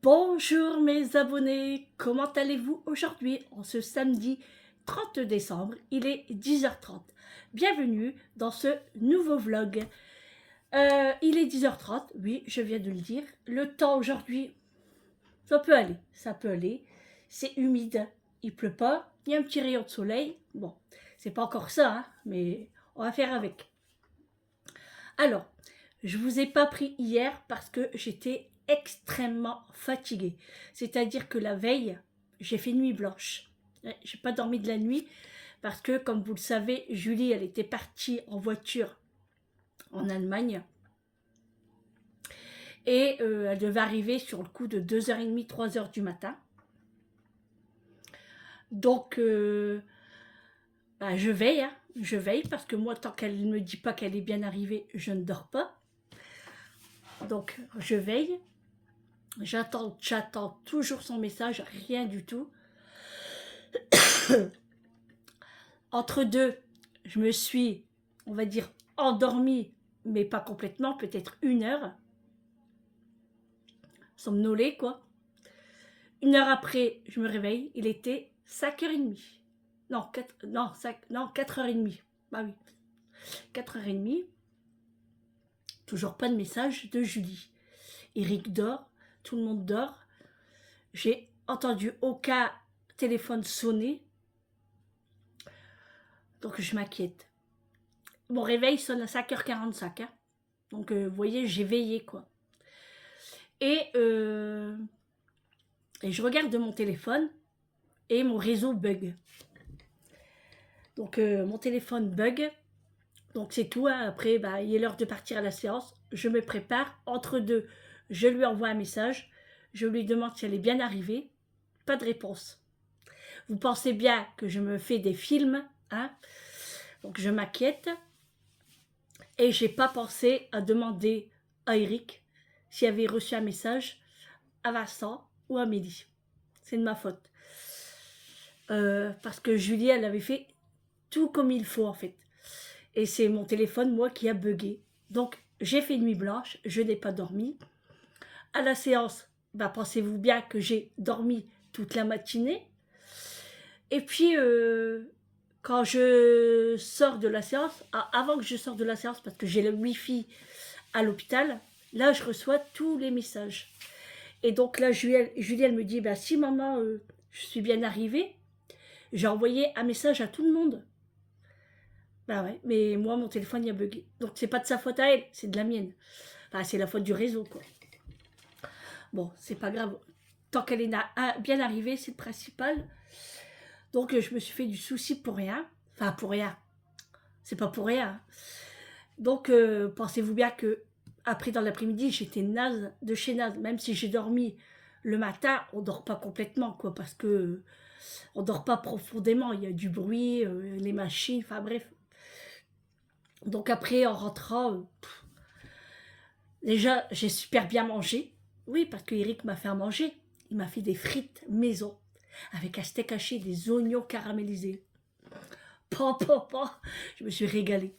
Bonjour mes abonnés, comment allez-vous aujourd'hui en ce samedi 30 décembre, il est 10h30. Bienvenue dans ce nouveau vlog. Il est 10h30, oui, je viens de le dire. Le temps aujourd'hui, ça peut aller. C'est humide, il pleut pas, il y a un petit rayon de soleil. Bon, c'est pas encore ça, hein, mais on va faire avec. Alors, je vous ai pas pris hier parce que j'étais extrêmement fatiguée. C'est-à-dire que la veille, j'ai fait nuit blanche. J'ai pas dormi de la nuit parce que, comme vous le savez, Julie, elle était partie en voiture en Allemagne. Et elle devait arriver sur le coup de 2h30, 3h du matin. Donc, je veille, hein, je veille parce que moi, tant qu'elle ne me dit pas qu'elle est bien arrivée, je ne dors pas. Donc, je veille. J'attends toujours son message, rien du tout. Entre deux, je me suis, on va dire, endormie, mais pas complètement, peut-être 1 heure. Somnolée, quoi. 1 heure après, je me réveille, il était 5h30. Non, 4h30. Bah oui, 4h30. Toujours pas de message de Julie. Eric dort, tout le monde dort. J'ai entendu aucun téléphone sonner. Donc je m'inquiète. Mon réveil sonne à 5h45. Hein. Donc vous voyez, j'ai veillé quoi. Et je regarde mon téléphone et mon réseau bug. Donc mon téléphone bug. Donc c'est tout. Hein. Après, il est l'heure de partir à la séance. Je me prépare. Entre deux, je lui envoie un message. Je lui demande si elle est bien arrivée. Pas de réponse. Vous pensez bien que je me fais des films. Hein. Donc je m'inquiète. Et j'ai pas pensé à demander à Eric s'il avait reçu un message à Vincent ou à Mélie. C'est de ma faute. Parce que Julie, elle avait fait tout comme il faut en fait. Et c'est mon téléphone, moi, qui a bugué. Donc, j'ai fait nuit blanche, je n'ai pas dormi. À la séance, pensez-vous bien que j'ai dormi toute la matinée. Et puis, quand je sors de la séance, avant que je sorte de la séance, parce que j'ai le Wi-Fi à l'hôpital, là, je reçois tous les messages. Et donc là, Julie elle me dit, si maman, je suis bien arrivée, j'ai envoyé un message à tout le monde. Ouais, mais moi, mon téléphone, il a bugué. Donc, c'est pas de sa faute à elle, c'est de la mienne. Enfin, c'est la faute du réseau, quoi. Bon, c'est pas grave. Tant qu'elle est bien arrivée, c'est le principal. Donc, je me suis fait du souci pour rien. Enfin, pour rien. C'est pas pour rien. Donc, pensez-vous bien que après, dans l'après-midi, j'étais naze de chez naze. Même si j'ai dormi le matin, on dort pas complètement, quoi, parce que on dort pas profondément. Il y a du bruit, les machines, enfin bref. Donc après, en rentrant, déjà, j'ai super bien mangé. Oui, parce que Eric m'a fait à manger. Il m'a fait des frites maison, avec un steak haché, des oignons caramélisés. Je me suis régalée.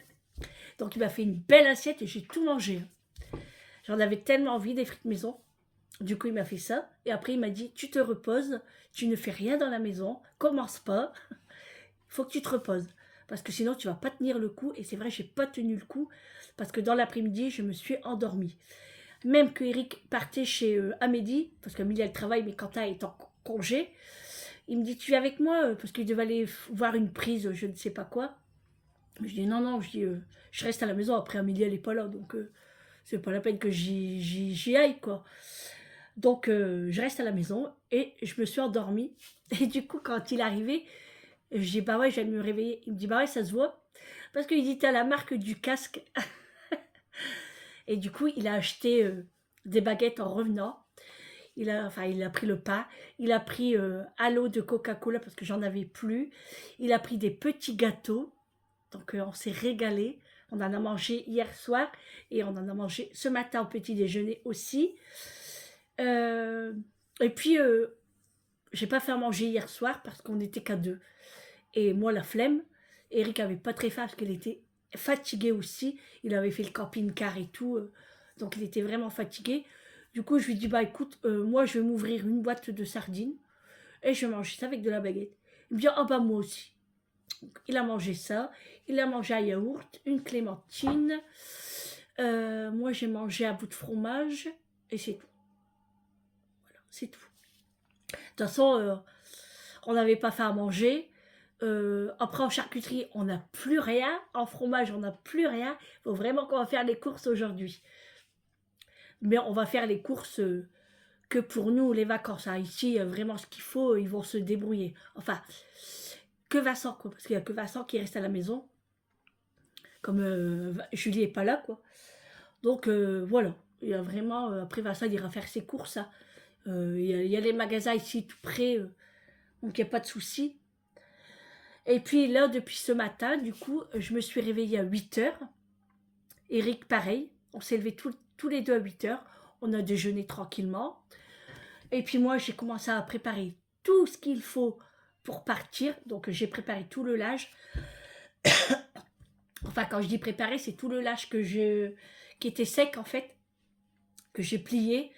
Donc il m'a fait une belle assiette et j'ai tout mangé. J'en avais tellement envie des frites maison. Du coup, il m'a fait ça. Et après, il m'a dit, tu te reposes, tu ne fais rien dans la maison, commence pas. Il faut que tu te reposes. Parce que sinon, tu vas pas tenir le coup. Et c'est vrai, j'ai pas tenu le coup. Parce que dans l'après-midi, je me suis endormie. Même que Eric partait chez Amélie, parce qu'Amélie, elle travaille, mais Quentin est en congé. Il me dit, tu viens avec moi parce qu'il devait aller voir une prise, je ne sais pas quoi. Je dis, non, je reste à la maison. Après, Amélie, elle n'est pas là. Donc, c'est pas la peine que j'y aille, quoi. Donc, je reste à la maison et je me suis endormie. Et du coup, quand il est arrivé, je dis, ouais, je viens de me réveiller. Il me dit, ouais, ça se voit. Parce qu'il dit, t'as la marque du casque. Et du coup, il a acheté des baguettes en revenant. Il a pris le pain. Il a pris un lot de Coca-Cola parce que j'en avais plus. Il a pris des petits gâteaux. Donc, on s'est régalé. On en a mangé hier soir et on en a mangé ce matin au petit déjeuner aussi. Et puis, j'ai pas fait à manger hier soir parce qu'on n'était qu'à 2. Et moi, la flemme. Eric avait pas très faim parce qu'il était fatigué aussi. Il avait fait le camping-car et tout. Donc, il était vraiment fatigué. Du coup, je lui dis, bah écoute, moi je vais m'ouvrir une boîte de sardines et je vais manger ça avec de la baguette. Il me dit, ah bah moi aussi. Donc, il a mangé ça, il a mangé un yaourt, une clémentine. Moi j'ai mangé un bout de fromage et c'est tout. Voilà, c'est tout. De toute façon, on n'avait pas fait à manger. Après en charcuterie, on n'a plus rien. En fromage, on n'a plus rien. Il faut vraiment qu'on va faire les courses aujourd'hui. Mais on va faire les courses que pour nous, les vacances. Hein. Ici, vraiment ce qu'il faut, ils vont se débrouiller. Enfin, que Vincent, quoi. Parce qu'il n'y a que Vincent qui reste à la maison. Comme Julie n'est pas là, quoi. Donc, voilà. Il y a vraiment, après Vincent, il ira faire ses courses. Hein. Il y a les magasins ici tout près. Donc, il n'y a pas de souci. Et puis là, depuis ce matin, du coup, je me suis réveillée à 8 heures. Eric, pareil. On s'est levés tous les deux à 8 heures. On a déjeuné tranquillement. Et puis moi, j'ai commencé à préparer tout ce qu'il faut pour partir. Donc, j'ai préparé tout le linge. Enfin, quand je dis préparer, c'est tout le linge qui était sec, en fait, que j'ai plié.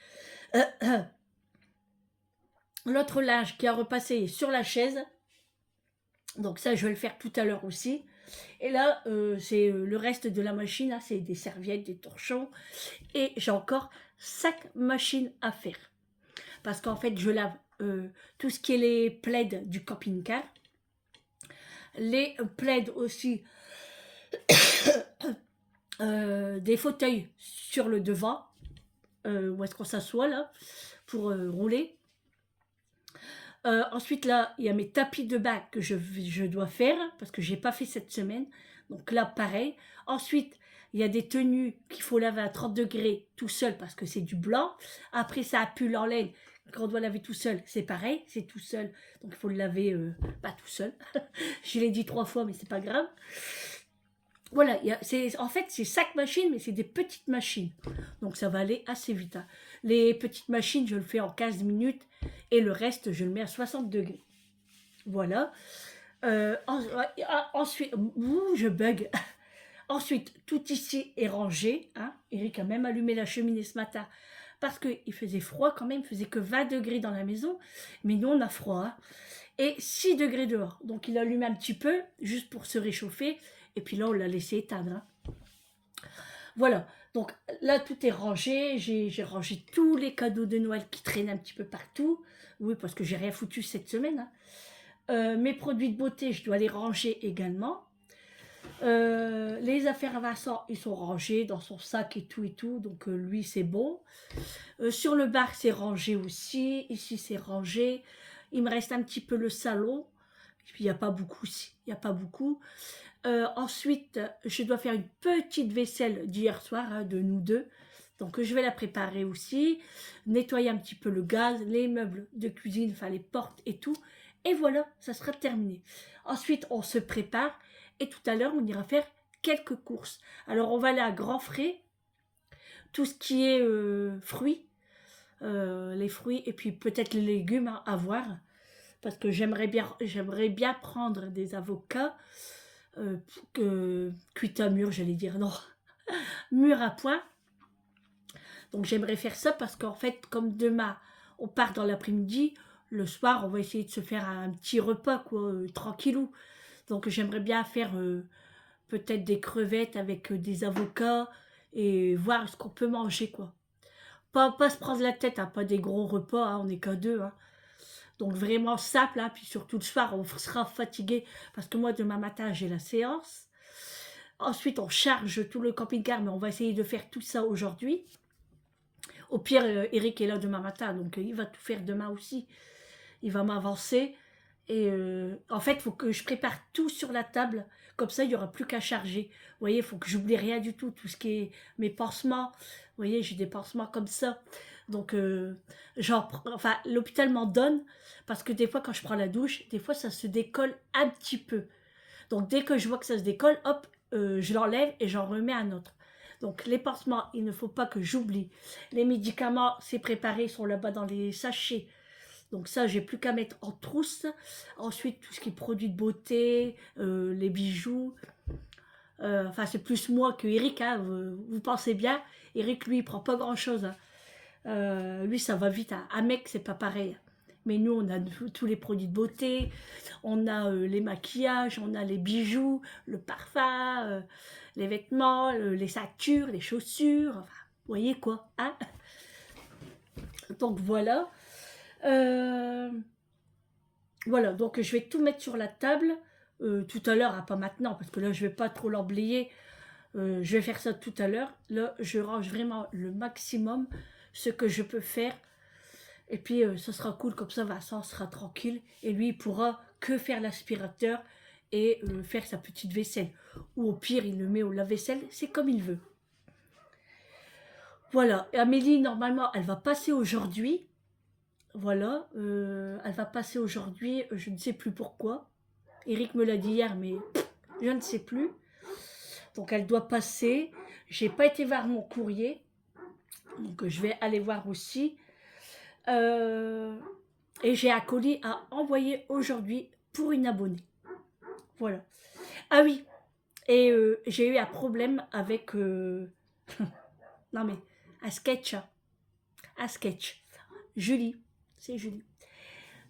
L'autre linge qui a repassé sur la chaise. Donc ça, je vais le faire tout à l'heure aussi. Et là, c'est le reste de la machine. Hein, c'est des serviettes, des torchons. Et j'ai encore 5 machines à faire. Parce qu'en fait, je lave tout ce qui est les plaids du camping-car. Les plaids aussi des fauteuils sur le devant. Où est-ce qu'on s'assoit là pour rouler. Ensuite, là, il y a mes tapis de bain que je dois faire parce que je n'ai pas fait cette semaine. Donc là, pareil. Ensuite, il y a des tenues qu'il faut laver à 30 degrés tout seul parce que c'est du blanc. Après, ça a pull en laine. Quand on doit laver tout seul, c'est pareil, c'est tout seul. Donc il faut le laver pas tout seul. Je l'ai dit 3 fois, mais c'est pas grave. Voilà, en fait, c'est 5 machines, mais c'est des petites machines. Donc ça va aller assez vite. Hein. Les petites machines, je le fais en 15 minutes. Et le reste, je le mets à 60 degrés. Voilà. Ensuite, je bug. Ensuite, tout ici est rangé. Hein. Eric a même allumé la cheminée ce matin parce qu'il faisait froid quand même. Il faisait que 20 degrés dans la maison. Mais nous, on a froid. Hein. Et 6 degrés dehors. Donc, il a allumé un petit peu juste pour se réchauffer. Et puis là, on l'a laissé éteindre. Hein. Voilà. Donc là, tout est rangé. J'ai rangé tous les cadeaux de Noël qui traînent un petit peu partout. Oui, parce que j'ai rien foutu cette semaine. Hein. Mes produits de beauté, je dois les ranger également. Les affaires à Vincent, ils sont rangés dans son sac et tout. Donc lui, c'est bon. Sur le bar, c'est rangé aussi. Ici, c'est rangé. Il me reste un petit peu le salon. Et puis, il n'y a pas beaucoup ici. Il n'y a pas beaucoup. Ensuite, je dois faire une petite vaisselle d'hier soir, hein, de nous deux. Donc, je vais la préparer aussi. Nettoyer un petit peu le gaz, les meubles de cuisine, enfin les portes et tout. Et voilà, ça sera terminé. Ensuite, on se prépare. Et tout à l'heure, on ira faire quelques courses. Alors, on va aller à Grand Frais. Tout ce qui est fruits. Les fruits et puis peut-être les légumes à voir. Parce que j'aimerais bien prendre des avocats. Cuit à mûr, j'allais dire, non, mûr à point. Donc j'aimerais faire ça parce qu'en fait, comme demain, on part dans l'après-midi, le soir, on va essayer de se faire un petit repas, quoi, tranquillou. Donc j'aimerais bien faire peut-être des crevettes avec des avocats et voir ce qu'on peut manger, quoi. Pas se prendre la tête, hein, pas des gros repas, hein, on n'est qu'à deux, hein. Donc vraiment simple, hein, puis surtout le soir, on sera fatigué parce que moi, demain matin, j'ai la séance. Ensuite, on charge tout le camping-car, mais on va essayer de faire tout ça aujourd'hui. Au pire, Eric est là demain matin, donc il va tout faire demain aussi. Il va m'avancer. Et en fait, il faut que je prépare tout sur la table. Comme ça, il n'y aura plus qu'à charger. Vous voyez, il faut que j'oublie rien du tout. Tout ce qui est mes pansements. Vous voyez, j'ai des pansements comme ça. Donc, enfin, l'hôpital m'en donne. Parce que des fois, quand je prends la douche, des fois, ça se décolle un petit peu. Donc, dès que je vois que ça se décolle, hop, je l'enlève et j'en remets un autre. Donc, les pansements, il ne faut pas que j'oublie. Les médicaments, c'est préparé, ils sont là-bas dans les sachets. Donc ça, j'ai plus qu'à mettre en trousse. Ensuite, tout ce qui est produits de beauté, les bijoux. Enfin, c'est plus moi que Eric, hein, vous pensez bien. Eric, lui, il prend pas grand-chose. Hein. Lui, ça va vite. Un mec, c'est pas pareil. Mais nous, on a tous les produits de beauté, on a les maquillages, on a les bijoux, le parfum, les vêtements, les ceintures, les chaussures. Enfin, vous voyez quoi, hein? Donc voilà. Voilà, donc je vais tout mettre sur la table. Tout à l'heure, pas maintenant, parce que là, je vais pas trop l'emblayer. Je vais faire ça tout à l'heure. Là, je range vraiment le maximum ce que je peux faire. Et puis, ça sera cool, comme ça, Vincent sera tranquille. Et lui, il pourra que faire l'aspirateur et faire sa petite vaisselle. Ou au pire, il le met au lave-vaisselle, c'est comme il veut. Voilà, et Amélie, normalement, elle va passer aujourd'hui. Voilà, elle va passer aujourd'hui, je ne sais plus pourquoi. Eric me l'a dit hier, mais je ne sais plus. Donc, elle doit passer. J'ai pas été voir mon courrier. Donc, je vais aller voir aussi. Et j'ai un colis à envoyer aujourd'hui pour une abonnée. Voilà. Ah oui, et j'ai eu un problème avec... non mais, un sketch. Un sketch. Julie, c'est Julie.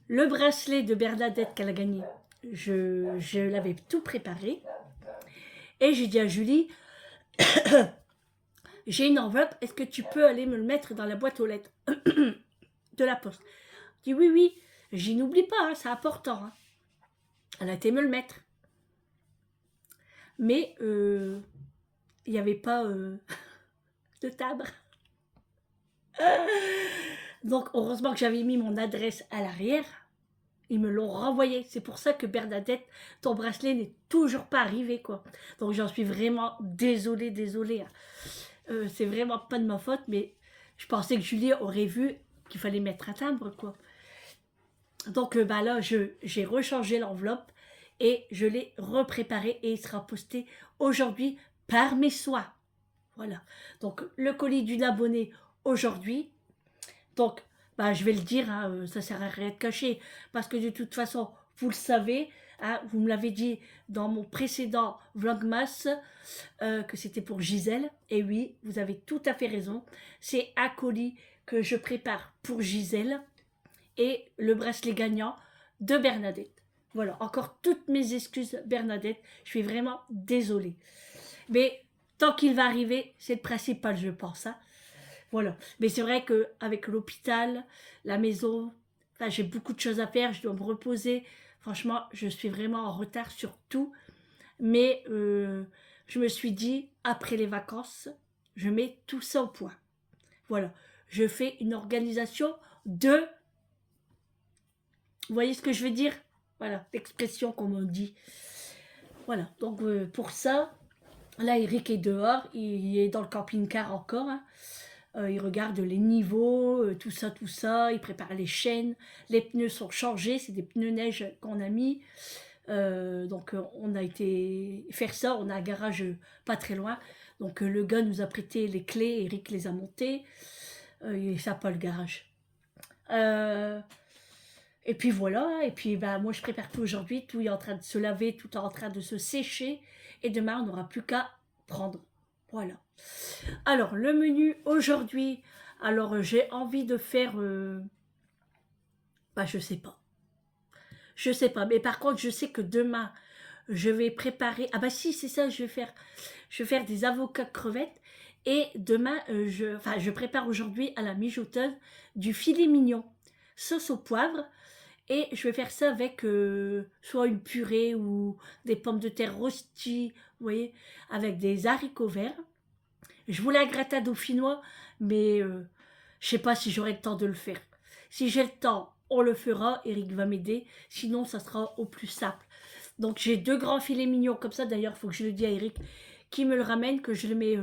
Le bracelet de Bernadette qu'elle a gagné, je l'avais tout préparé. Et j'ai dit à Julie, j'ai une enveloppe, est-ce que tu peux aller me le mettre dans la boîte aux lettres de la poste? Je dis oui, oui, j'y n'oublie pas, hein, c'est important. Hein. Elle a été me le mettre. Mais il n'y avait pas de timbre. Donc heureusement que j'avais mis mon adresse à l'arrière. Ils me l'ont renvoyé. C'est pour ça que Bernadette, ton bracelet n'est toujours pas arrivé, quoi. Donc j'en suis vraiment désolée, désolée. Hein. C'est vraiment pas de ma faute, mais je pensais que Julie aurait vu qu'il fallait mettre un timbre, quoi. Donc bah là, j'ai rechangé l'enveloppe et je l'ai repréparé et il sera posté aujourd'hui par mes soins. Voilà. Donc le colis d'une abonnée aujourd'hui. Donc bah, je vais le dire, hein, ça sert à rien de cacher parce que de toute façon, vous le savez, hein, vous me l'avez dit dans mon précédent Vlogmas que c'était pour Gisèle. Et oui, vous avez tout à fait raison. C'est un colis que je prépare pour Gisèle et le bracelet gagnant de Bernadette. Voilà, encore toutes mes excuses Bernadette, je suis vraiment désolée. Mais tant qu'il va arriver, c'est le principal je pense. Hein. Voilà, mais c'est vrai qu'avec l'hôpital, la maison, enfin, j'ai beaucoup de choses à faire, je dois me reposer. Franchement, je suis vraiment en retard sur tout. Mais je me suis dit, après les vacances, je mets tout ça au point. Voilà, je fais une organisation de... Vous voyez ce que je veux dire? Voilà, l'expression comme on dit. Voilà, donc pour ça, là Eric est dehors, il est dans le camping-car encore. Hein. Il regarde les niveaux, tout ça, il prépare les chaînes. Les pneus sont changés, c'est des pneus neige qu'on a mis. Donc on a été faire ça, on a un garage pas très loin. Donc le gars nous a prêté les clés, Eric les a montées. Il est sympa le garage. Et puis voilà, et puis bah, moi je prépare tout aujourd'hui, tout est en train de se laver, tout est en train de se sécher, et demain on n'aura plus qu'à prendre. Voilà. Alors le menu aujourd'hui, alors j'ai envie de faire, bah je sais pas. Je sais pas, mais par contre je sais que demain je vais préparer, ah bah si c'est ça, je vais faire des avocats crevettes, et demain, je prépare aujourd'hui à la mijoteuse du filet mignon, sauce au poivre. Et je vais faire ça avec soit une purée ou des pommes de terre rôties, vous voyez, avec des haricots verts. Je voulais un gratin dauphinois, mais je sais pas si j'aurai le temps de le faire. Si j'ai le temps, on le fera, Eric va m'aider, sinon ça sera au plus simple. Donc j'ai 2 grands filets mignons comme ça, d'ailleurs il faut que je le dise à Eric, qui me le ramène, que je le mets,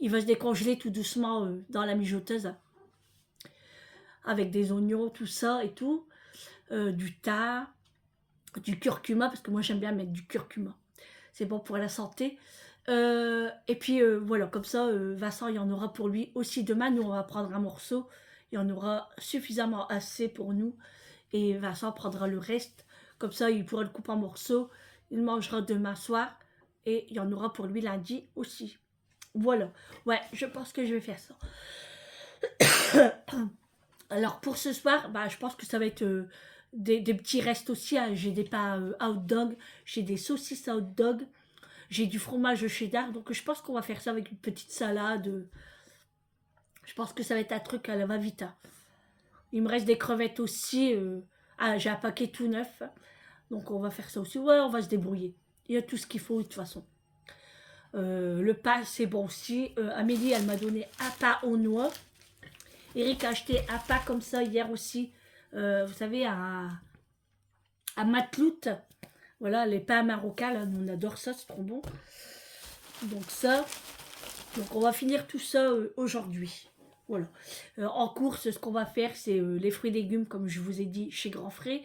il va se décongeler tout doucement dans la mijoteuse, hein, avec des oignons, tout ça et tout. Du thym, du curcuma, parce que moi j'aime bien mettre du curcuma. C'est bon pour la santé. Et puis voilà, comme ça, Vincent, il y en aura pour lui aussi demain. Nous, on va prendre un morceau. Il y en aura suffisamment assez pour nous. Et Vincent prendra le reste. Comme ça, il pourra le couper en morceaux. Il mangera demain soir. Et il y en aura pour lui lundi aussi. Voilà. Ouais, je pense que je vais faire ça. Alors pour ce soir, bah, je pense que ça va être des petits restes aussi. Hein. J'ai des pains à hot dog, j'ai des saucisses à hot dog, j'ai du fromage cheddar. Donc je pense qu'on va faire ça avec une petite salade. Je pense que ça va être un truc à la va-vite. Hein. Il me reste des crevettes aussi. Ah, j'ai un paquet tout neuf. Donc on va faire ça aussi. Ouais, on va se débrouiller. Il y a tout ce qu'il faut de toute façon. Le pain, c'est bon aussi. Amélie, elle m'a donné un pain aux noix. Eric a acheté un pain comme ça hier aussi. Vous savez, à Matlout. Voilà, les pains marocains, là, on adore ça, c'est trop bon. Donc ça, donc on va finir tout ça aujourd'hui. Voilà. En course, ce qu'on va faire, c'est les fruits et légumes, comme je vous ai dit, chez Grand Frais.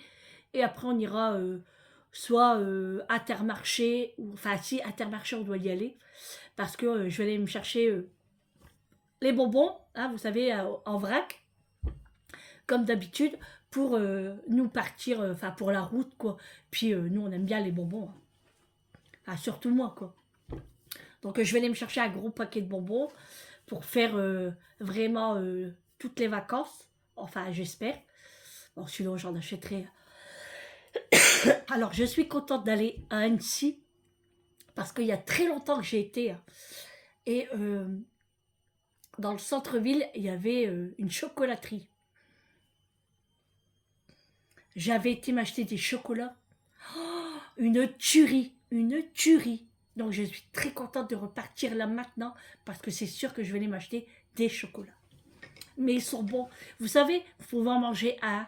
Et après, on ira soit Intermarché, ou enfin si, Intermarché, on doit y aller. Parce que je vais aller me chercher les bonbons, hein, vous savez, en vrac, comme d'habitude, pour nous partir, enfin pour la route, quoi. Puis nous, on aime bien les bonbons. Hein. Enfin, surtout moi, quoi. Donc je vais aller me chercher un gros paquet de bonbons pour faire vraiment toutes les vacances. Enfin, j'espère. Bon, sinon, j'en achèterai. Alors, je suis contente d'aller à Annecy parce qu'il y a très longtemps que j'ai été. Hein. Et dans le centre-ville, il y avait une chocolaterie. J'avais été m'acheter des chocolats. Oh, une tuerie, une tuerie. Donc je suis très contente de repartir là maintenant parce que c'est sûr que je vais aller m'acheter des chocolats. Mais ils sont bons. Vous savez, vous pouvez en manger un,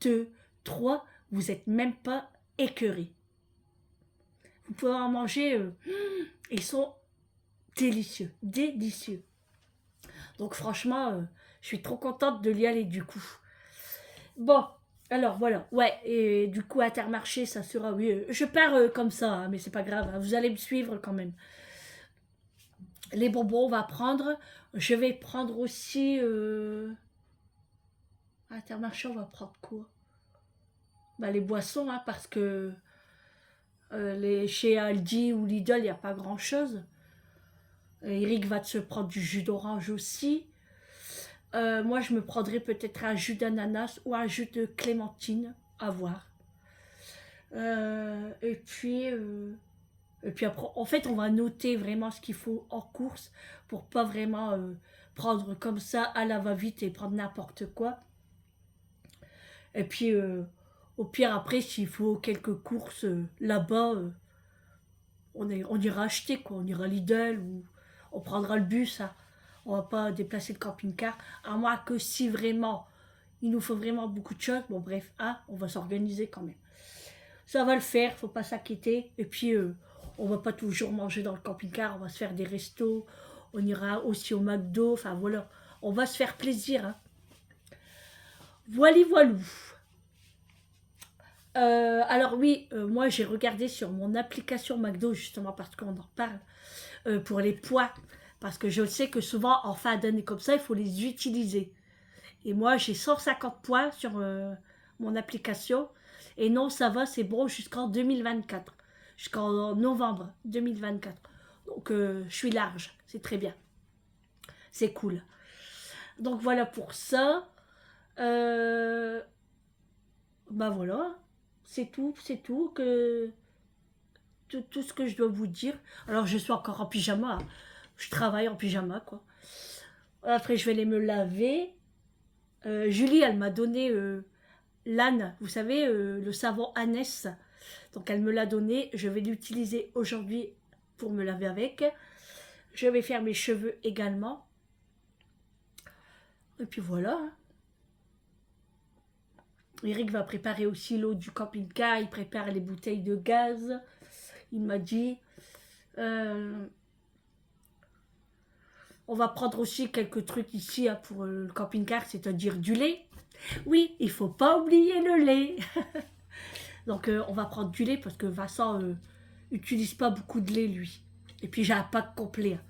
deux, trois. Vous n'êtes même pas écœurés. Vous pouvez en manger. Ils sont délicieux, délicieux. Donc franchement, je suis trop contente de y aller du coup. Bon, alors voilà, ouais, et du coup Intermarché, ça sera, oui, je pars comme ça, hein, mais c'est pas grave, hein, vous allez me suivre quand même. Les bonbons, on va prendre, je vais prendre aussi, Intermarché, on va prendre quoi? Bah les boissons, hein, parce que chez Aldi ou Lidl, il n'y a pas grand chose. Eric va se prendre du jus d'orange aussi. Moi, je me prendrais peut-être un jus d'ananas ou un jus de clémentine, à voir. Et puis après, en fait, on va noter vraiment ce qu'il faut en course pour pas vraiment prendre comme ça à la va-vite et prendre n'importe quoi. Et puis, au pire, après, s'il faut quelques courses là-bas, on ira acheter, quoi. On ira à Lidl ou on prendra le bus. Hein. On va pas déplacer le camping-car. À moins que si vraiment, il nous faut vraiment beaucoup de choses. Bon, bref, hein, on va s'organiser quand même. Ça va le faire, faut pas s'inquiéter. Et puis, on va pas toujours manger dans le camping-car. On va se faire des restos. On ira aussi au McDo. Enfin, voilà. On va se faire plaisir. Hein. Voilou. Alors oui, moi j'ai regardé sur mon application McDo justement parce qu'on en parle pour les poids parce que je sais que souvent en fin d'année comme ça il faut les utiliser et moi j'ai 150 points sur mon application et non ça va c'est bon jusqu'en 2024 jusqu'en novembre 2024 donc je suis large c'est très bien c'est cool donc voilà pour ça bah voilà c'est tout que tout ce que je dois vous dire. Alors je suis encore en pyjama, hein. Je travaille en pyjama quoi. Après je vais aller me laver. Julie elle m'a donné l'âne, vous savez le savon Annès. Donc elle me l'a donné, je vais l'utiliser aujourd'hui pour me laver avec. Je vais faire mes cheveux également. Et puis voilà. Hein. Eric va préparer aussi l'eau du camping-car, il prépare les bouteilles de gaz. Il m'a dit. On va prendre aussi quelques trucs ici hein, pour le camping-car, c'est-à-dire du lait. Oui, il faut pas oublier le lait. Donc on va prendre du lait parce que Vincent utilise pas beaucoup de lait lui. Et puis j'ai un pack complet. Hein.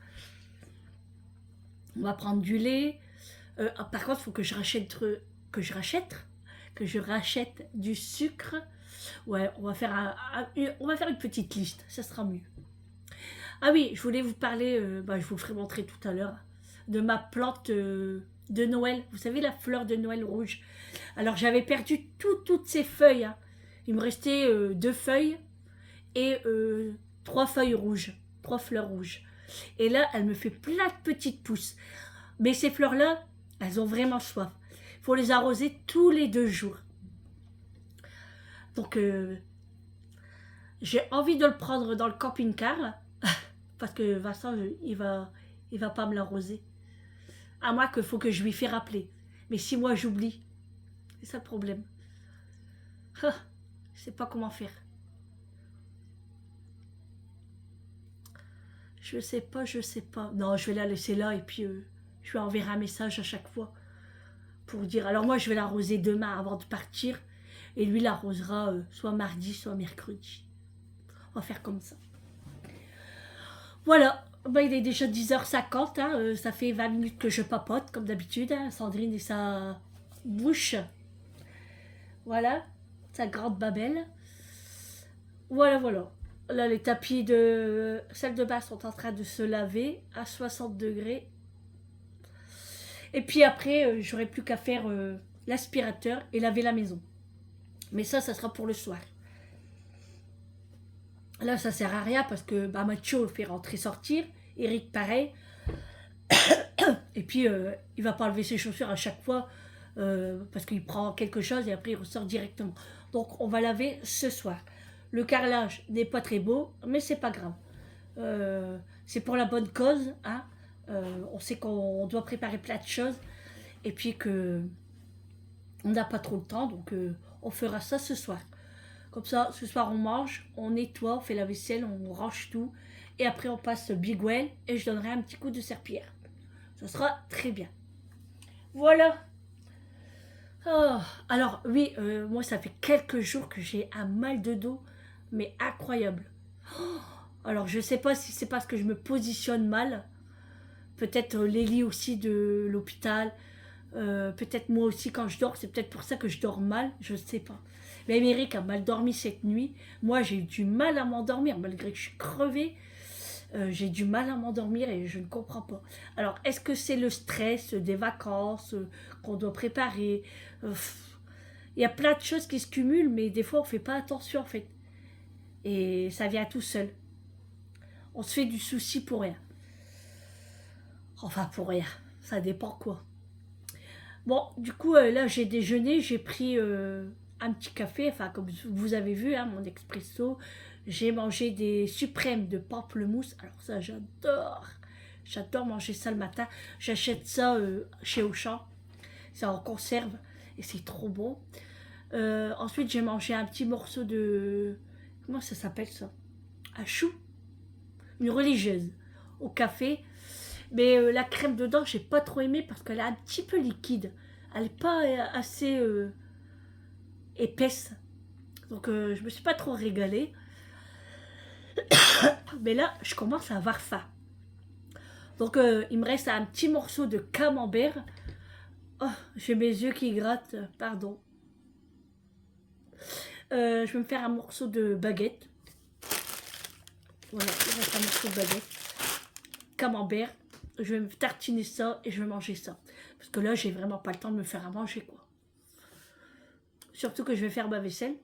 On va prendre du lait. Par contre, il faut que je rachète du sucre. Ouais, on va faire on va faire une petite liste, ça sera mieux. Ah oui, je voulais vous parler, je vous le ferai montrer tout à l'heure, de ma plante de Noël. Vous savez, la fleur de Noël rouge. Alors, j'avais perdu toutes ces feuilles. Hein. Il me restait 2 feuilles et 3 feuilles rouges. 3 fleurs rouges. Et là, elle me fait plein de petites pousses. Mais ces fleurs-là, elles ont vraiment soif. Il faut les arroser tous les 2 jours. Donc, j'ai envie de le prendre dans le camping-car. Parce que Vincent, il va pas me l'arroser. À moins qu'il faut que je lui fasse rappeler. Mais si moi j'oublie, c'est ça le problème. Ah, je sais pas comment faire. Je sais pas. Non, je vais la laisser là et puis je vais enverrai un message à chaque fois pour dire. Alors moi, je vais l'arroser demain avant de partir et lui l'arrosera soit mardi, soit mercredi. On va faire comme ça. Voilà. Ben, il est déjà 10h50, hein, ça fait 20 minutes que je papote, comme d'habitude. Hein, Sandrine et sa bouche. Voilà, sa grande babelle. Voilà. Là, les tapis de salle de bain sont en train de se laver à 60 degrés. Et puis après, j'aurai plus qu'à faire l'aspirateur et laver la maison. Mais ça sera pour le soir. Là, ça sert à rien parce que Mathieu fait rentrer-sortir. Eric, pareil. Et puis, il va pas enlever ses chaussures à chaque fois parce qu'il prend quelque chose et après, il ressort directement. Donc, on va laver ce soir. Le carrelage n'est pas très beau, mais c'est pas grave. C'est pour la bonne cause. Hein. On sait qu'on doit préparer plein de choses et puis que on n'a pas trop le temps, donc on fera ça ce soir. Comme ça, ce soir, on mange, on nettoie, on fait la vaisselle, on range tout. Et après, on passe Big Well et je donnerai un petit coup de serpillière. Ça sera très bien. Voilà. Oh, alors, oui, moi, ça fait quelques jours que j'ai un mal de dos, mais incroyable. Oh, alors, je ne sais pas si c'est parce que je me positionne mal. Peut-être les lits aussi de l'hôpital. Peut-être moi aussi quand je dors, c'est peut-être pour ça que je dors mal, je ne sais pas. Mais Amérique a mal dormi cette nuit. Moi, j'ai eu du mal à m'endormir, malgré que je suis crevée. J'ai du mal à m'endormir et je ne comprends pas. Alors, est-ce que c'est le stress des vacances qu'on doit préparer Il y a plein de choses qui se cumulent, mais des fois, on ne fait pas attention, en fait. Et ça vient tout seul. On se fait du souci pour rien. Enfin, pour rien. Ça dépend quoi. Bon, du coup, là, j'ai déjeuné, j'ai pris un petit café, enfin, comme vous avez vu, hein, mon expresso. J'ai mangé des suprêmes de pamplemousse. Alors ça, j'adore. J'adore manger ça le matin. J'achète ça chez Auchan. C'est en conserve et c'est trop bon. Ensuite, j'ai mangé un petit morceau de... Comment ça s'appelle ça? Un chou. Une religieuse au café. Mais la crème dedans, j'ai pas trop aimé parce qu'elle est un petit peu liquide. Elle n'est pas assez épaisse. Donc je me suis pas trop régalée. Mais là, je commence à avoir faim. Donc il me reste un petit morceau de camembert. Oh, j'ai mes yeux qui grattent, pardon. Je vais me faire un morceau de baguette. Voilà, il reste un morceau de baguette. Camembert. Je vais me tartiner ça et je vais manger ça. Parce que là, j'ai vraiment pas le temps de me faire à manger, quoi. Surtout que je vais faire ma vaisselle.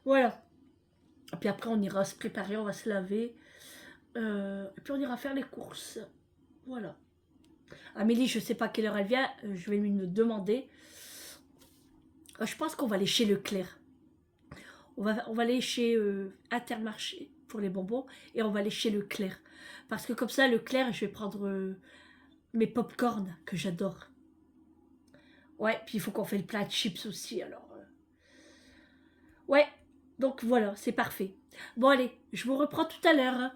Voilà. Et puis après, on ira se préparer, on va se laver. Et puis on ira faire les courses. Voilà. Amélie, je sais pas à quelle heure elle vient. Je vais lui demander. Je pense qu'on va aller chez Leclerc. On va aller chez Intermarché pour les bonbons. Et on va aller chez Leclerc. Parce que comme ça, Leclerc, je vais prendre mes pop-corn que j'adore. Ouais, puis il faut qu'on fait le plat de chips aussi, alors. Ouais, donc voilà, c'est parfait. Bon, allez, je vous reprends tout à l'heure. Hein.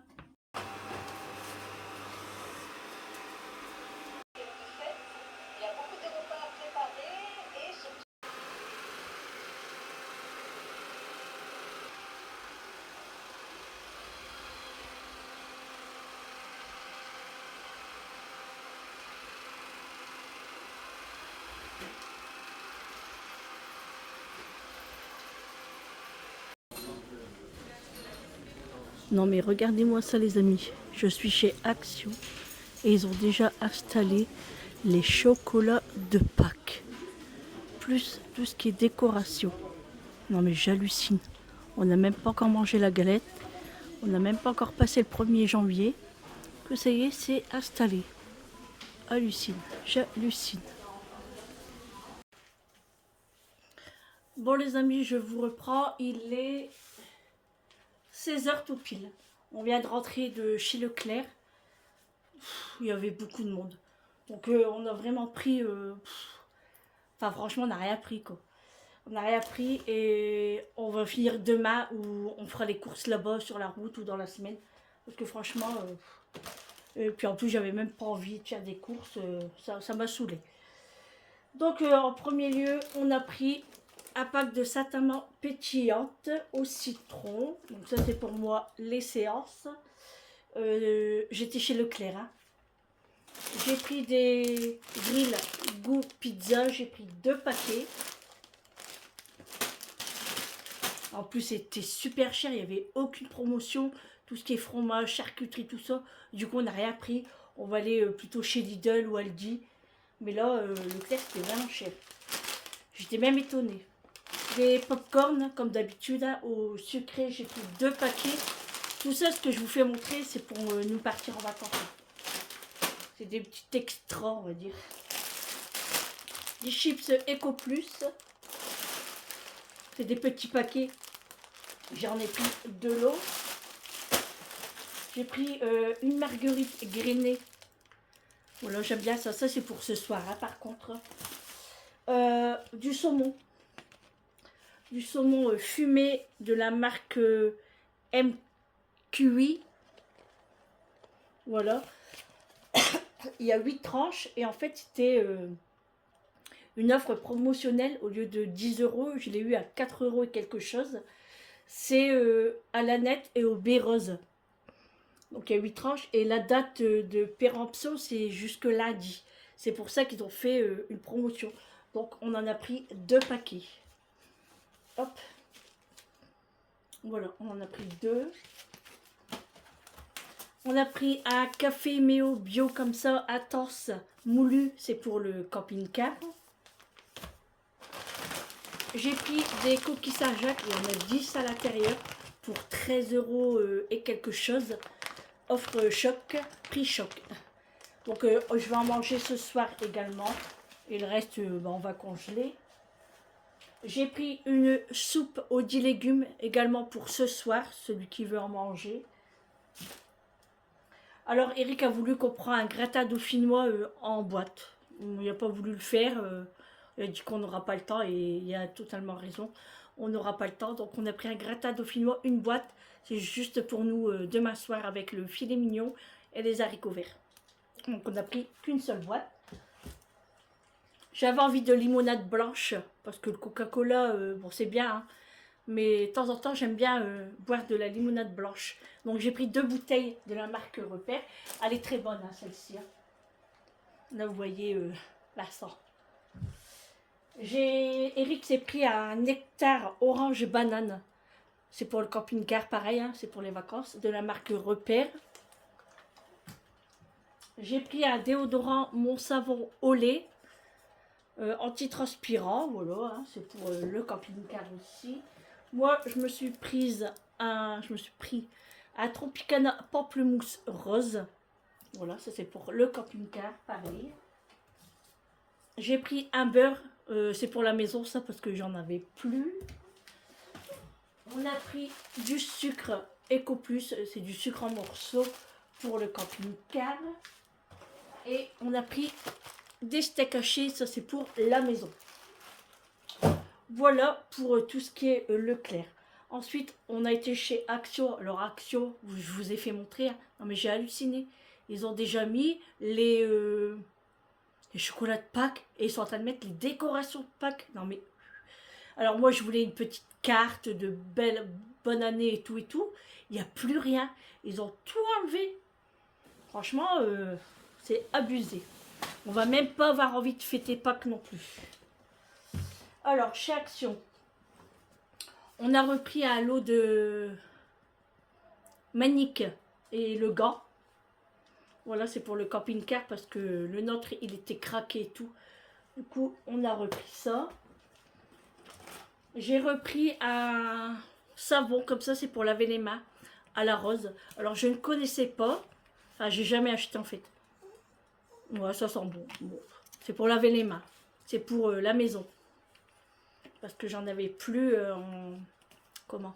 Non mais regardez-moi ça les amis, je suis chez Action et ils ont déjà installé les chocolats de Pâques. Plus tout ce qui est décoration. Non mais j'hallucine. On n'a même pas encore mangé la galette. On n'a même pas encore passé le 1er janvier. Que ça y est, c'est installé. Hallucine. J'hallucine. Bon les amis, je vous reprends. Il est 16h tout pile. On vient de rentrer de chez Leclerc. Il y avait beaucoup de monde. Donc on a vraiment pris... Enfin franchement, on n'a rien pris quoi. On n'a rien pris et on va finir demain où on fera les courses là-bas sur la route ou dans la semaine. Parce que franchement... et puis en plus, j'avais même pas envie de faire des courses. Ça m'a saoulé. Donc en premier lieu, on a pris un pack de satamans pétillantes au citron. Donc ça c'est pour moi les séances. J'étais chez Leclerc. Hein. J'ai pris des grilles goût pizza. J'ai pris 2 paquets. En plus c'était super cher. Il n'y avait aucune promotion. Tout ce qui est fromage, charcuterie, tout ça. Du coup on n'a rien pris. On va aller plutôt chez Lidl ou Aldi. Mais là Leclerc c'était vraiment cher. J'étais même étonnée. Des pop-corn, comme d'habitude, hein, au sucré, j'ai pris 2 paquets. Tout ça, ce que je vous fais montrer, c'est pour nous partir en vacances. C'est des petits extras, on va dire. Des chips Eco Plus. C'est des petits paquets. J'en ai pris de l'eau. J'ai pris une marguerite grainée. Voilà, j'aime bien ça. Ça, c'est pour ce soir, hein, par contre. Du saumon. Du saumon fumé de la marque MQI. Voilà. Il y a 8 tranches et en fait c'était une offre promotionnelle. Au lieu de 10 euros, je l'ai eu à 4 euros et quelque chose. C'est à la nette et au baie rose. Donc il y a 8 tranches et la date de péremption c'est jusque lundi. C'est pour ça qu'ils ont fait une promotion. Donc on en a pris 2 paquets. Hop. Voilà, on en a pris 2. On a pris un café Méo bio comme ça, intense, moulu, c'est pour le camping-car. J'ai pris des coquilles Saint-Jacques, il y en a 10 à l'intérieur pour 13 euros et quelque chose. Offre choc, prix choc. Donc je vais en manger ce soir également. Et le reste, on va congeler. J'ai pris une soupe aux 10 légumes également pour ce soir, celui qui veut en manger. Alors Eric a voulu qu'on prenne un gratin dauphinois en boîte. Il n'a pas voulu le faire. Il a dit qu'on n'aura pas le temps et il a totalement raison. On n'aura pas le temps. Donc on a pris un gratin dauphinois, une boîte. C'est juste pour nous demain soir avec le filet mignon et les haricots verts. Donc on n'a pris qu'une seule boîte. J'avais envie de limonade blanche parce que le Coca-Cola, bon c'est bien, hein, mais de temps en temps j'aime bien boire de la limonade blanche. Donc j'ai pris 2 bouteilles de la marque Repère. Elle est très bonne hein, celle-ci. Hein. Là vous voyez la sang. Eric s'est pris un nectar orange banane. C'est pour le camping-car pareil, hein, c'est pour les vacances, de la marque Repère. J'ai pris un déodorant Mon Savon au lait. Antitranspirant, voilà, hein, c'est pour le camping-car aussi. Moi, je me suis pris un Tropicana pamplemousse rose. Voilà, ça c'est pour le camping-car, pareil. J'ai pris un beurre, c'est pour la maison, ça parce que j'en avais plus. On a pris du sucre Eco Plus, c'est du sucre en morceaux pour le camping-car. Et on a pris des steaks hachés, ça c'est pour la maison. Voilà pour tout ce qui est Leclerc. Ensuite, on a été chez Action. Alors Action, je vous ai fait montrer. Hein. Non mais j'ai halluciné. Ils ont déjà mis les chocolats de Pâques et ils sont en train de mettre les décorations de Pâques. Non mais... Alors moi, je voulais une petite carte de bonne année et tout et tout. Il n'y a plus rien. Ils ont tout enlevé. Franchement, c'est abusé. On va même pas avoir envie de fêter Pâques non plus. Alors, chez Action, on a repris un lot de Manique et le gant. Voilà, c'est pour le camping-car parce que le nôtre, il était craqué et tout. Du coup, on a repris ça. J'ai repris un savon, comme ça, c'est pour laver les mains, à la rose. Alors, je ne connaissais pas. Enfin, j'ai jamais acheté en fait. Ouais, ça sent bon. Bon. C'est pour laver les mains. C'est pour la maison. Parce que j'en avais plus en... Comment?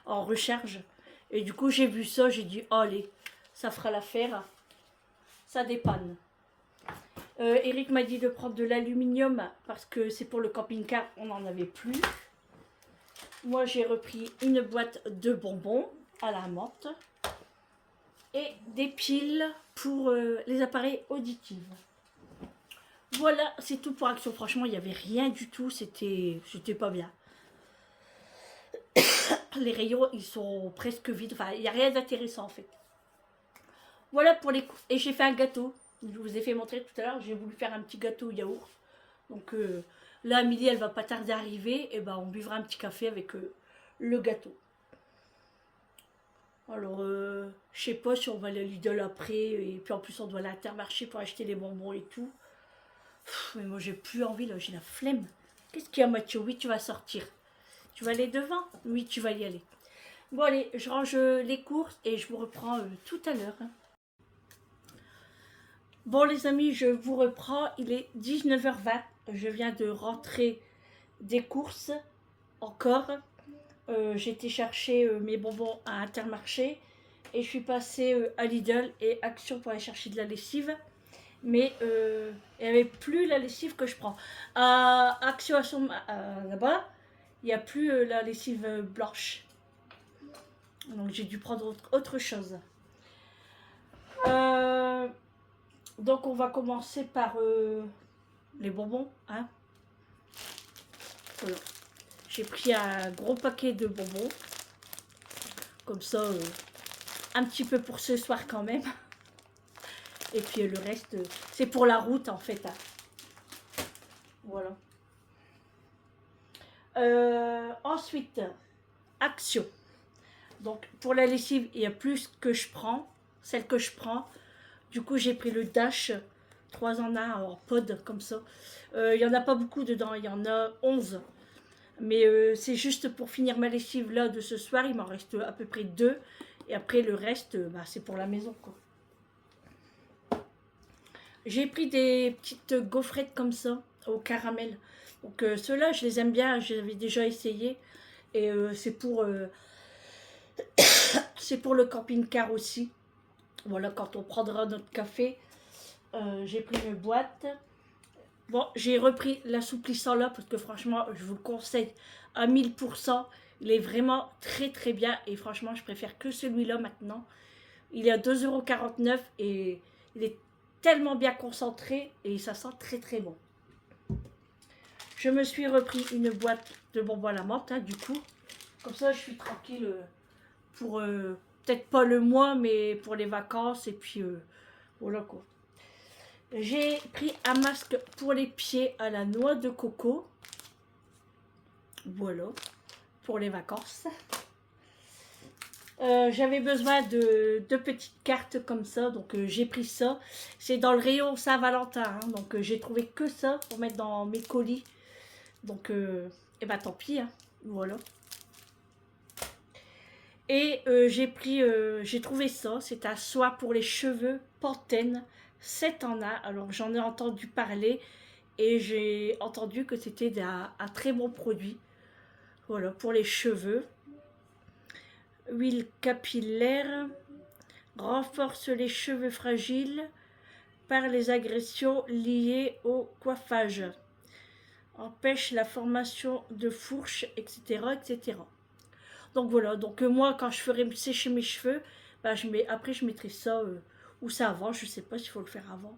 En recharge. Et du coup, j'ai vu ça, j'ai dit, oh, allez, ça fera l'affaire. Ça dépanne. Eric m'a dit de prendre de l'aluminium parce que c'est pour le camping-car, on n'en avait plus. Moi, j'ai repris une boîte de bonbons à la menthe et des piles pour les appareils auditifs. Voilà, c'est tout pour Action. Franchement, il n'y avait rien du tout, c'était pas bien. Les rayons, ils sont presque vides. Enfin, il n'y a rien d'intéressant en fait. Voilà pour les... Et j'ai fait un gâteau. Je vous ai fait montrer tout à l'heure. J'ai voulu faire un petit gâteau au yaourt. Donc là, Amélie, elle va pas tarder à arriver. Et ben, on buvra un petit café avec le gâteau. Alors, je sais pas si on va aller à Lidl après. Et puis en plus, on doit aller à Intermarché pour acheter les bonbons et tout. Mais moi, j'ai plus envie là. J'ai la flemme. Qu'est-ce qu'il y a, Mathieu? Oui, tu vas sortir. Tu vas aller devant? Oui, tu vas y aller. Bon, allez, je range les courses et je vous reprends tout à l'heure. Bon, les amis, je vous reprends. Il est 19h20. Je viens de rentrer des courses encore. J'ai été chercher mes bonbons à Intermarché et je suis passée à Lidl et Action pour aller chercher de la lessive. Mais il n'y avait plus la lessive que je prends. À Action là-bas, il n'y a plus la lessive blanche. Donc j'ai dû prendre autre chose. Donc on va commencer par les bonbons. Hein. Voilà. J'ai pris un gros paquet de bonbons. Comme ça, un petit peu pour ce soir quand même. Et puis le reste, c'est pour la route en fait. Hein. Voilà. Ensuite, Action. Donc pour la lessive, il y a plus que je prends. Celle que je prends. Du coup, j'ai pris le Dash 3 en 1 en pod comme ça. Il n'y en a pas beaucoup dedans, il y en a 11. Mais c'est juste pour finir ma lessive là de ce soir. Il m'en reste à peu près 2. Et après le reste, bah, c'est pour la maison quoi. J'ai pris des petites gaufrettes comme ça au caramel. Donc ceux-là, je les aime bien. Je les avais déjà essayé. Et c'est pour le camping-car aussi. Voilà, quand on prendra notre café. J'ai pris une boîte. Bon, j'ai repris l'assouplissant là parce que franchement, je vous le conseille à 1000%. Il est vraiment très très bien et franchement, je préfère que celui-là maintenant. Il est à 2,49 € et il est tellement bien concentré et ça sent très très bon. Je me suis repris une boîte de bonbons à la menthe, hein, du coup. Comme ça, je suis tranquille pour peut-être pas le mois, mais pour les vacances et puis voilà quoi. J'ai pris un masque pour les pieds à la noix de coco. Voilà, pour les vacances. J'avais besoin de petites cartes comme ça, donc j'ai pris ça. C'est dans le rayon Saint-Valentin, hein, donc j'ai trouvé que ça pour mettre dans mes colis. Donc, et ben tant pis, hein, voilà. Et j'ai trouvé ça, c'est un soin pour les cheveux Pantene 7 en 1. Alors j'en ai entendu parler et j'ai entendu que c'était un très bon produit. Voilà, pour les cheveux. Huile capillaire renforce les cheveux fragiles par les agressions liées au coiffage. Empêche la formation de fourches, etc. etc. Donc voilà, donc moi quand je ferai sécher mes cheveux, bah, après je mettrai ça, ou ça avant, je sais pas s'il faut le faire avant.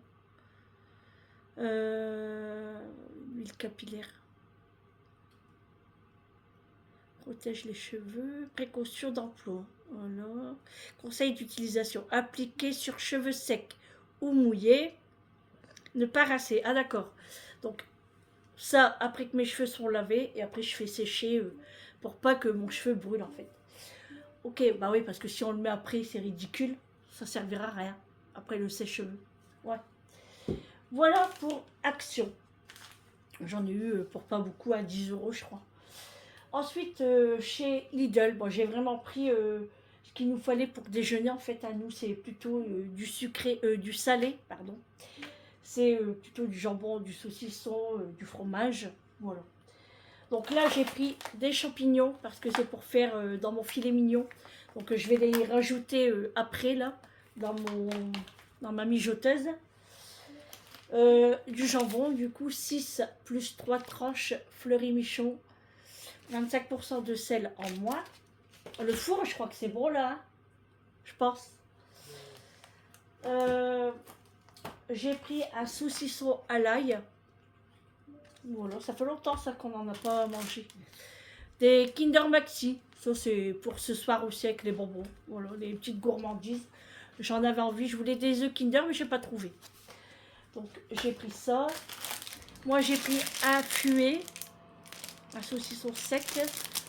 Huile capillaire. Protège les cheveux, précaution d'emploi. Voilà. Conseil d'utilisation. Appliquer sur cheveux secs ou mouillés. Ne pas rincer. Ah d'accord. Donc ça, après que mes cheveux sont lavés, et après je fais sécher pour pas que mon cheveu brûle en fait. Ok, bah oui, parce que si on le met après, c'est ridicule. Ça servira à rien. après le sèche-cheveux. Ouais. Voilà pour Action. J'en ai eu pour pas beaucoup, à 10 euros, je crois. Ensuite, chez Lidl, bon, j'ai vraiment pris ce qu'il nous fallait pour déjeuner. En fait, à nous, c'est plutôt du sucré, du salé, pardon. C'est plutôt du jambon, du saucisson, du fromage. Voilà. Donc là, j'ai pris des champignons parce que c'est pour faire dans mon filet mignon. Donc je vais les rajouter après, là, dans ma mijoteuse. Du jambon, du coup, 6 plus 3 tranches fleury michon. 25% de sel en moins. Le four, je crois que c'est bon là, hein, je pense. J'ai pris un saucisson à l'ail. Voilà, ça fait longtemps ça qu'on n'en a pas mangé. Des Kinder Maxi, ça c'est pour ce soir aussi avec les bonbons. Voilà, les petites gourmandises. J'en avais envie, je voulais des œufs Kinder mais je n'ai pas trouvé. Donc j'ai pris ça. Moi j'ai pris un fuet, un saucisson sec.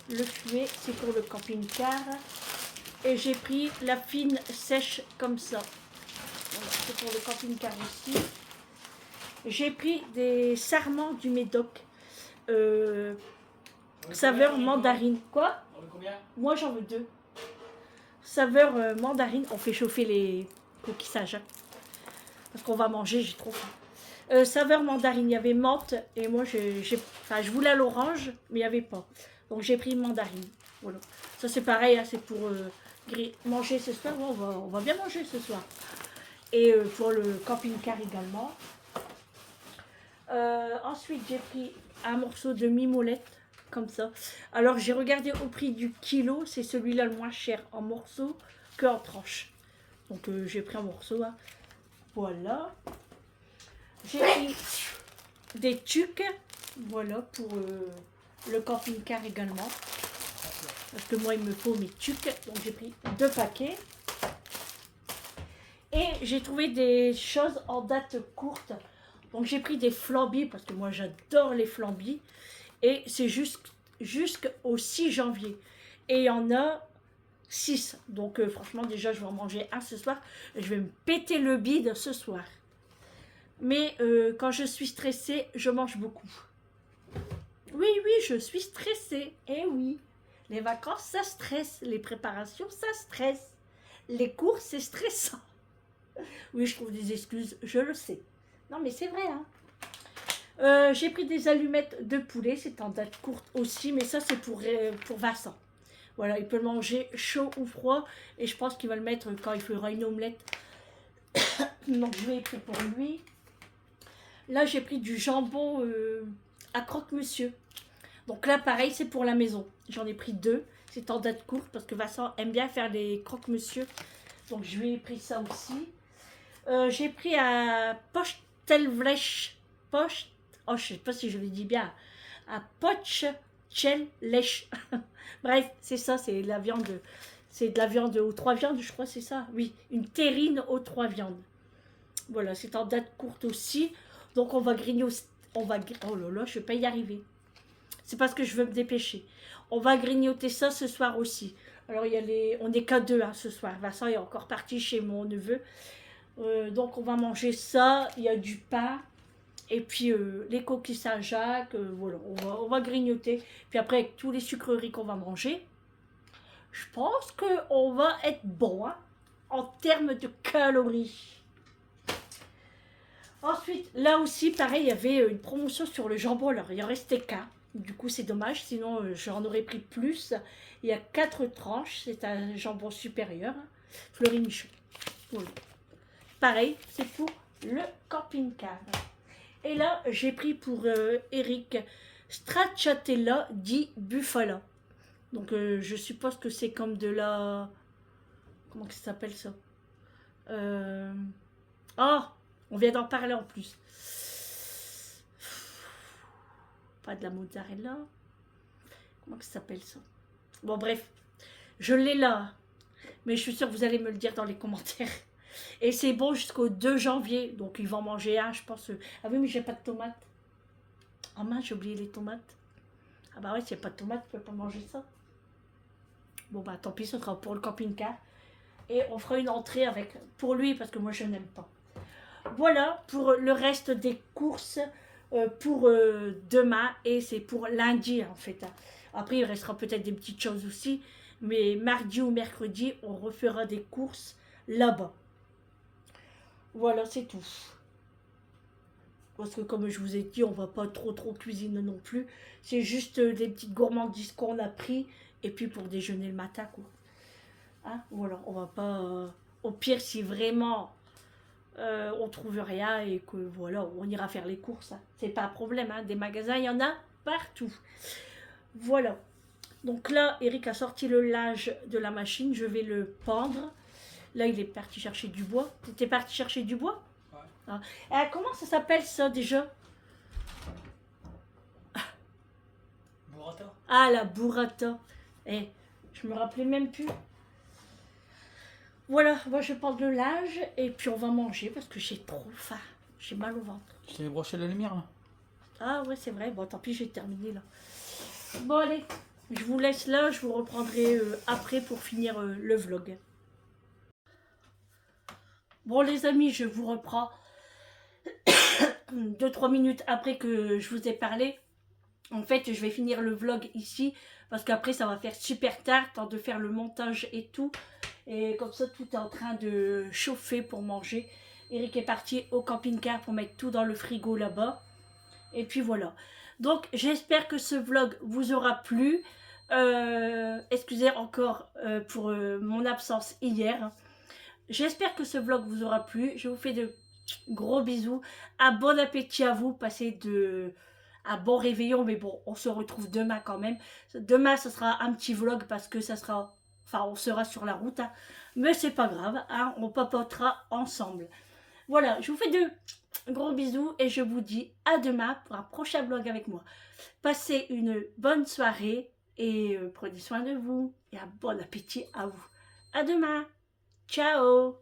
Le fuet, c'est pour le camping-car. Et j'ai pris la fine sèche comme ça. Voilà, c'est pour le camping-car aussi. J'ai pris des sarments du Médoc. Saveur mandarine. Quoi? Moi j'en veux 2. Saveur mandarine. On fait chauffer les coquissages. Hein, parce qu'on va manger, j'ai trop faim. Saveur mandarine, il y avait menthe. Et moi, je voulais à l'orange, mais il n'y avait pas. Donc j'ai pris mandarine. Voilà. Ça c'est pareil, hein, c'est pour manger ce soir. Bon, on va bien manger ce soir. Et pour le camping-car également. Ensuite j'ai pris un morceau de mimolette. Comme ça. Alors j'ai regardé au prix du kilo. C'est celui-là le moins cher en morceaux qu'en tranches. Donc j'ai pris un morceau. Hein. Voilà. J'ai pris des tucs. Voilà pour le camping-car également. Parce que moi, il me faut mes tucs. Donc, j'ai pris 2 paquets. Et j'ai trouvé des choses en date courte. Donc, j'ai pris des flambis. Parce que moi, j'adore les flambis. Et c'est jusqu'au 6 janvier. Et il y en a 6. Donc, franchement, déjà, je vais en manger un ce soir. Et je vais me péter le bide ce soir. Mais quand je suis stressée, je mange beaucoup. Oui, je suis stressée. Eh oui. Les vacances, ça stresse. Les préparations, ça stresse. Les cours, c'est stressant. Oui, je trouve des excuses, je le sais. Non, mais c'est vrai, hein. J'ai pris des allumettes de poulet. C'est en date courte aussi, mais ça, c'est pour Vincent. Voilà, il peut le manger chaud ou froid. Et je pense qu'il va le mettre quand il fera une omelette. Donc, je vais pris pour lui. Là, j'ai pris du jambon à croque-monsieur. Donc là, pareil, c'est pour la maison. J'en ai pris 2. C'est en date courte parce que Vincent aime bien faire les croque-monsieur. Donc, je lui ai pris ça aussi. J'ai pris un pochtelvlech. Oh, je ne sais pas si je le dis bien. Un pochtelvlech. Bref, c'est ça, c'est de la viande. C'est de la viande aux 3 viandes, je crois, c'est ça. Oui, une terrine aux 3 viandes. Voilà, c'est en date courte aussi. Donc, on va grignoter. Oh là là, je ne vais pas y arriver. C'est parce que je veux me dépêcher. On va grignoter ça ce soir aussi. Alors, on n'est qu'à 2 hein, ce soir. Vincent est encore parti chez mon neveu. Donc, on va manger ça. Il y a du pain. Et puis, les coquilles Saint-Jacques. Voilà, on va grignoter. Puis après, avec tous les sucreries qu'on va manger, je pense qu'on va être bon hein, en termes de calories. Ensuite, là aussi, pareil, il y avait une promotion sur le jambon. Alors, il en restait qu'un. Du coup, c'est dommage, sinon j'en aurais pris plus. Il y a 4 tranches, c'est un jambon supérieur, hein, Fleury Michon. Voilà. Pareil, c'est pour le camping-car. Et là, j'ai pris pour Eric Stracciatella di Bufala. Donc, je suppose que c'est comme de la... Comment ça s'appelle ça Oh, on vient d'en parler en plus. Pas de la mozzarella. Comment ça s'appelle ça? Bon, bref. Je l'ai là. Mais je suis sûre que vous allez me le dire dans les commentaires. Et c'est bon jusqu'au 2 janvier. Donc, ils vont en manger un, je pense. Ah oui, mais j'ai pas de tomates. Ah mince, j'ai oublié les tomates. Ah bah ouais, s'il n'y a pas de tomates, tu peux pas manger ça. Bon, bah tant pis, ce sera pour le camping-car. et on fera une entrée avec pour lui parce que moi je n'aime pas. Voilà pour le reste des courses pour demain et c'est pour lundi en fait. Après il restera peut-être des petites choses aussi, mais mardi ou mercredi on refera des courses là-bas. Voilà, c'est tout. Parce que comme je vous ai dit, on va pas trop cuisiner non plus. C'est juste des petites gourmandises qu'on a pris et puis pour déjeuner le matin quoi. Hein, voilà, on va pas. Au pire, si vraiment on trouve rien et que voilà, on ira faire les courses. Hein. C'est pas un problème. Hein. Des magasins, il y en a partout. Voilà. Donc là, Eric a sorti le linge de la machine. Je vais le pendre. Là, il est parti chercher du bois. Tu étais parti chercher du bois? Ouais. Ah. Comment ça s'appelle ça déjà? Burrata. Ah, la burrata. Eh, je me rappelais même plus. Voilà, moi je prends le linge et puis on va manger parce que j'ai trop faim. J'ai mal au ventre. Je t'avais broché la lumière là. Ah ouais, c'est vrai. Bon, tant pis, j'ai terminé là. Bon, allez, je vous laisse là. Je vous reprendrai après pour finir le vlog. Bon, les amis, je vous reprends 2-3 minutes après que je vous ai parlé. En fait, je vais finir le vlog ici parce qu'après, ça va faire super tard, temps de faire le montage et tout. Et comme ça, tout est en train de chauffer pour manger. Eric est parti au camping-car pour mettre tout dans le frigo là-bas. Et puis voilà. Donc, j'espère que ce vlog vous aura plu. Excusez encore pour mon absence hier. J'espère que ce vlog vous aura plu. Je vous fais de gros bisous. Un bon appétit à vous. Passez un bon réveillon. Mais bon, on se retrouve demain quand même. Demain, ce sera un petit vlog parce que ça sera... Enfin, on sera sur la route. Hein. Mais c'est pas grave. Hein, on papotera ensemble. Voilà, je vous fais de gros bisous et je vous dis à demain pour un prochain vlog avec moi. Passez une bonne soirée et prenez soin de vous et un bon appétit à vous. À demain. Ciao.